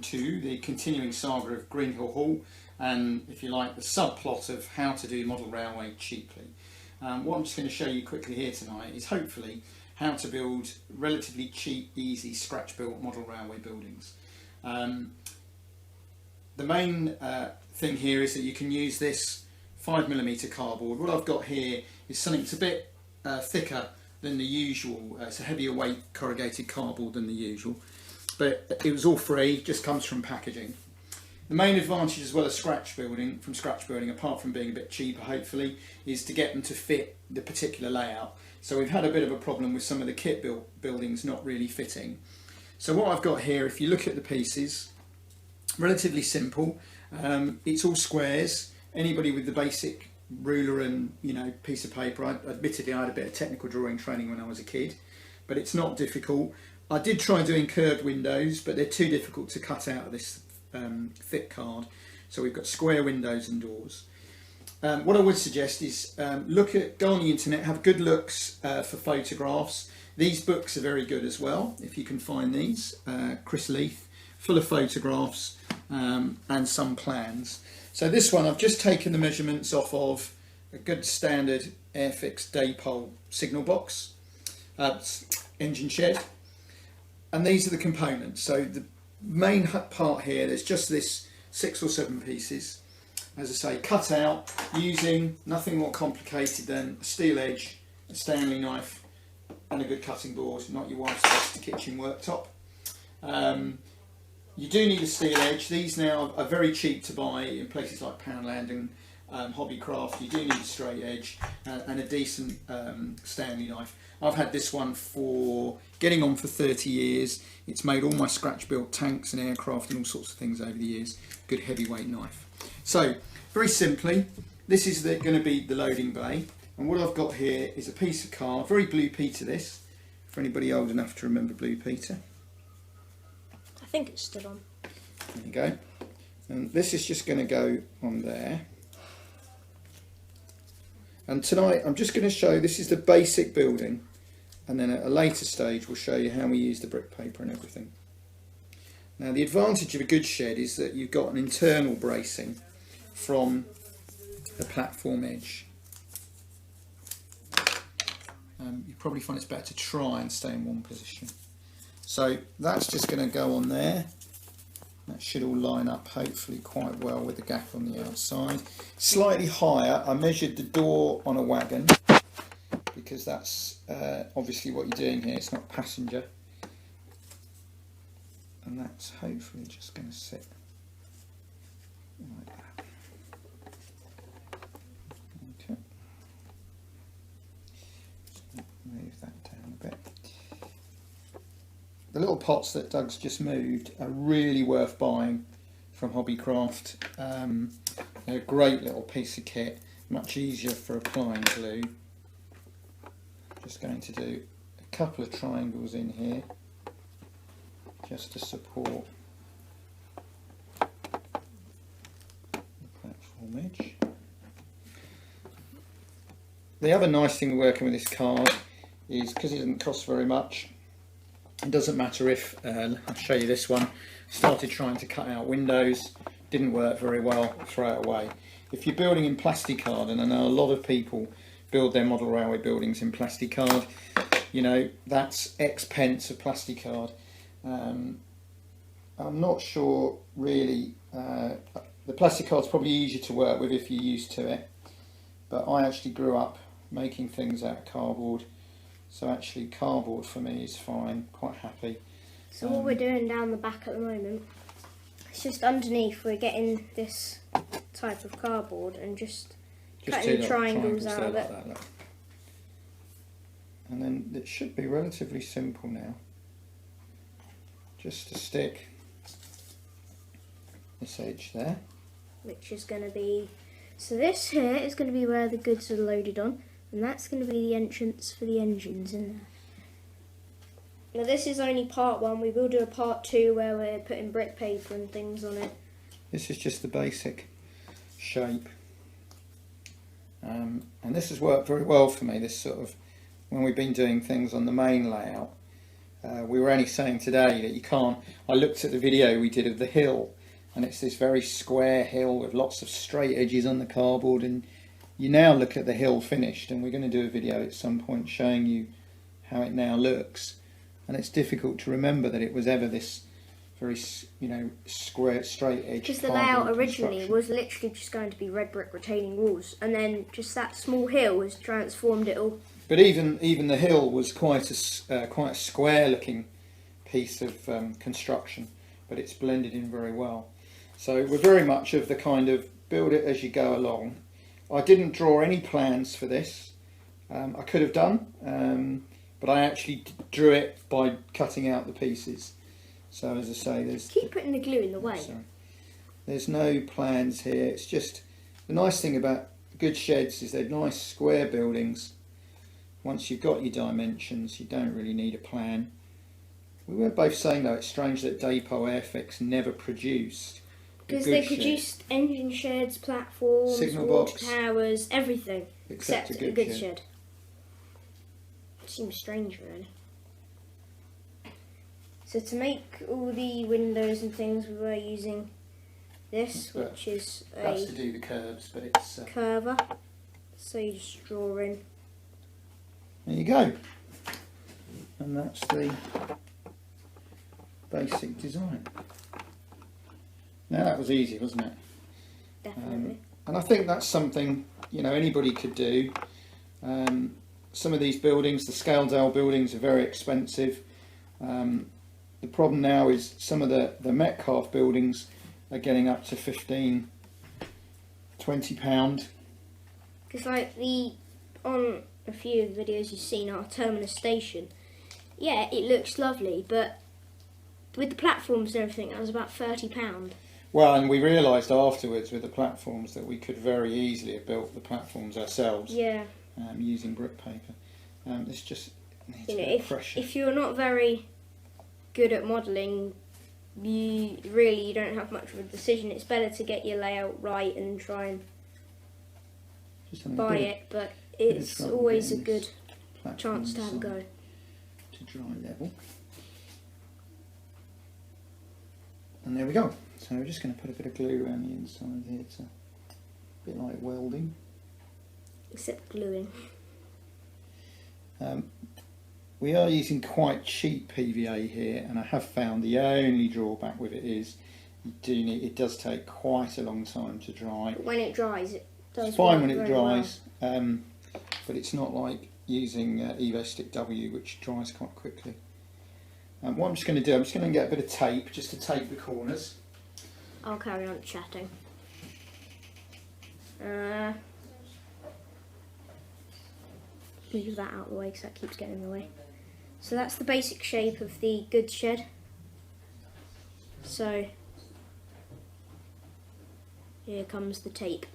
to the continuing saga of Greenhill Hall and, if you like, the subplot of how to do model railway cheaply. What I'm just going to show you quickly here tonight is hopefully how to build relatively cheap, easy, scratch-built model railway buildings. The main thing here is that you can use this 5mm cardboard. What I've got here is something that's a bit thicker than the usual. It's a heavier weight corrugated cardboard than the usual, but it was all free, just comes from packaging. The main advantage as well as scratch building, apart from being a bit cheaper hopefully, is to get them to fit the particular layout. So we've had a bit of a problem with some of the kit buildings not really fitting. So what I've got here, if you look at the pieces, relatively simple. It's all squares. Anybody with the basic ruler and piece of paper, admittedly I had a bit of technical drawing training when I was a kid, but it's not difficult. I did try doing curved windows, but they're too difficult to cut out of this thick card. So we've got square windows and doors. What I would suggest is go on the internet, have good looks for photographs. These books are very good as well, if you can find these. Chris Leith, full of photographs and some plans. So this one, I've just taken the measurements off of a good standard Airfix Daypole signal box, engine shed. And these are the components. So the main part here, there's just this 6 or 7 pieces, as I say, cut out using nothing more complicated than a steel edge, a Stanley knife and a good cutting board, not your wife's best kitchen worktop. You do need a steel edge. These now are very cheap to buy in places like Poundland and Hobbycraft. You do need a straight edge and a decent Stanley knife. I've had this one for getting on for 30 years. It's made all my scratch built tanks and aircraft and all sorts of things over the years. Good heavyweight knife. So very simply, this is going to be the loading bay, and what I've got here is a piece of card, very Blue Peter this, for anybody old enough to remember Blue Peter. I think it's still on. There you go. And this is just going to go on there. And tonight I'm just going to show, this is the basic building, and then at a later stage we'll show you how we use the brick paper and everything. Now the advantage of a good shed is that you've got an internal bracing from the platform edge. You probably find it's better to try and stay in one position. So that's just going to go on there. That should all line up hopefully quite well with the gap on the outside. Slightly higher, I measured the door on a wagon because that's obviously what you're doing here, it's not passenger. And that's hopefully just going to sit like that. Okay. Just move that down a bit. The little pots that Doug's just moved are really worth buying from Hobbycraft. They're a great little piece of kit, much easier for applying glue. Just going to do a couple of triangles in here just to support the platform edge. The other nice thing working with this card is because it doesn't cost very much, it doesn't matter if, I'll show you this one, started trying to cut out windows, didn't work very well, throw it away. If you're building in plasticard, and I know a lot of people build their model railway buildings in plasticard, that's X pence of plasticard. I'm not sure really, the plasticard's probably easier to work with if you're used to it, but I actually grew up making things out of cardboard. So actually cardboard for me is fine, quite happy. So what we're doing down the back at the moment, it's just underneath we're getting this type of cardboard and just cutting triangles out of it. Like that. And then it should be relatively simple now. Just to stick this edge there. Which is going to be, so this here is going to be where the goods are loaded on. And that's going to be the entrance for the engines in there. Now this is only part 1, we will do a part 2 where we're putting brick paper and things on it. This is just the basic shape. And this has worked very well for me, this sort of, when we've been doing things on the main layout, we were only saying today that you can't. I looked at the video we did of the hill, and it's this very square hill with lots of straight edges on the cardboard, and you now look at the hill finished, and we're going to do a video at some point showing you how it now looks, and it's difficult to remember that it was ever this very, you know, square, straight edge. Because the layout originally was literally just going to be red brick retaining walls, and then just that small hill has transformed it all. But even the hill was quite a square looking piece of construction, but it's blended in very well. So we're very much of the kind of build it as you go along. I didn't draw any plans for this. I could have done, but I actually drew it by cutting out the pieces. So as I say, keep putting the glue in the way. Sorry. There's no plans here. It's just the nice thing about good sheds is they're nice square buildings. Once you've got your dimensions, you don't really need a plan. We were both saying though it's strange that Depot Airfix never produced. Because they produced engine sheds, platforms, signal water box, towers, everything except a good shed. It seems strange, really. So to make all the windows and things, we were using this, which is that's to do the curves, but it's curver. So you just draw in. There you go, and that's the basic design. Now that was easy, wasn't it? Definitely. And I think that's something, you know, anybody could do. Some of these buildings, the Scaledale buildings, are very expensive. The problem now is some of the Metcalfe buildings are getting up to £15, £20. Because like on a few of the videos you've seen, our terminus station, yeah, it looks lovely, but with the platforms and everything, that was about £30. Well, and we realised afterwards with the platforms that we could very easily have built the platforms ourselves. Yeah. Using brick paper. It's just needs you a know, bit of pressure. If you're not very good at modelling, you don't have much of a decision. It's better to get your layout right and try and buy it, but it's always a good chance to have a go. To dry level. And there we go. So we're just going to put a bit of glue around the inside here. It's a bit like welding. Except gluing. We are using quite cheap PVA here, and I have found the only drawback with it is it does take quite a long time to dry. But when it dries, it does. It's fine when it dries, well. but it's not like using Evostic W, which dries quite quickly. What I'm just going to do, I'm just going to get a bit of tape just to tape the corners. I'll carry on chatting. Move that out of the way because that keeps getting in the way. So that's the basic shape of the goods shed. So here comes the tape.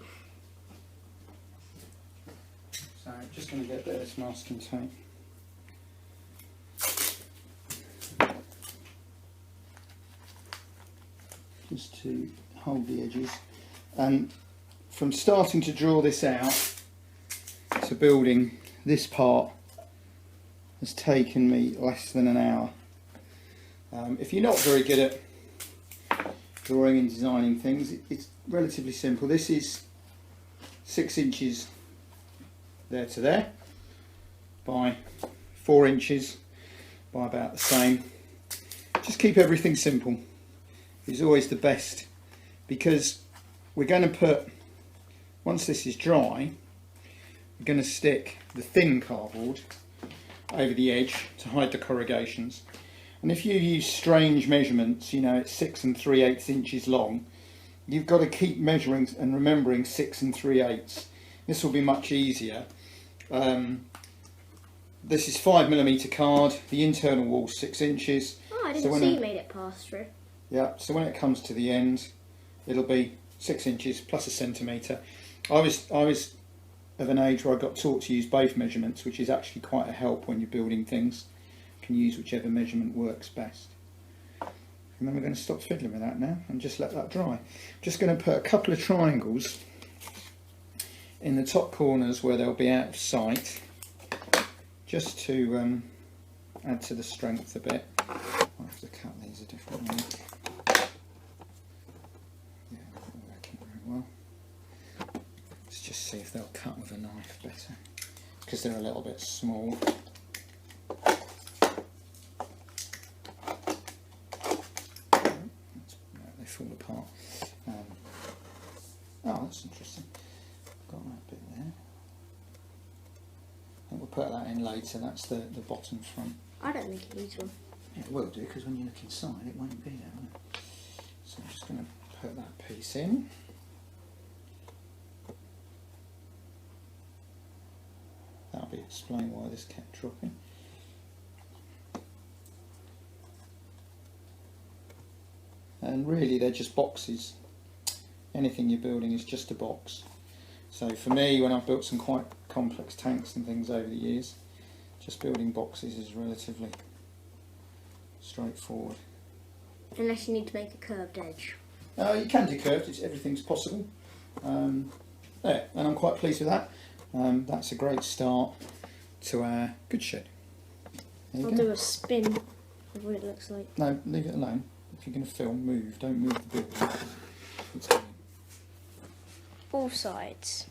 So I'm just going to get a bit of this masking tape. Just to hold the edges. And from starting to draw this out to building this part has taken me less than an hour. If you're not very good at drawing and designing things, it's relatively simple. This is 6 inches there to there by 4 inches by about the same. Just keep everything simple is always the best, because we're going to put, once this is dry, we're going to stick the thin cardboard over the edge to hide the corrugations. And if you use strange measurements, you know, it's 6 3/8 inches long, you've got to keep measuring and remembering 6 3/8. This will be much easier. This is 5mm card, the internal wall 6 inches. Oh, I didn't see you made it pass through. Yeah, so when it comes to the end, it'll be 6 inches plus a centimetre. I was of an age where I got taught to use both measurements, which is actually quite a help when you're building things. You can use whichever measurement works best. And then we're going to stop fiddling with that now and just let that dry. Just going to put a couple of triangles in the top corners where they'll be out of sight, just to add to the strength a bit. I'll have to cut these a different way. Yeah, they're working very well. Let's just see if they'll cut with a knife better, because they're a little bit small. They fall apart. Oh, that's interesting. Got that bit there. I think we'll put that in later. That's the bottom front. I don't think it needs one. Yeah, it will do, because when you look inside it won't be there, will it? So I'm just going to put that piece in. That'll be explain why this kept dropping. And really they're just boxes. Anything you're building is just a box. So for me, when I've built some quite complex tanks and things over the years, just building boxes is relatively straightforward. Unless you need to make a curved edge. You can do curved, everything's possible. There, and I'm quite pleased with that. That's a great start to our good shed. There you I'll go. do a spin of what it looks like. No, leave it alone. If you're going to film, move. Don't move the building. It's fine. All sides.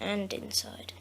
And inside.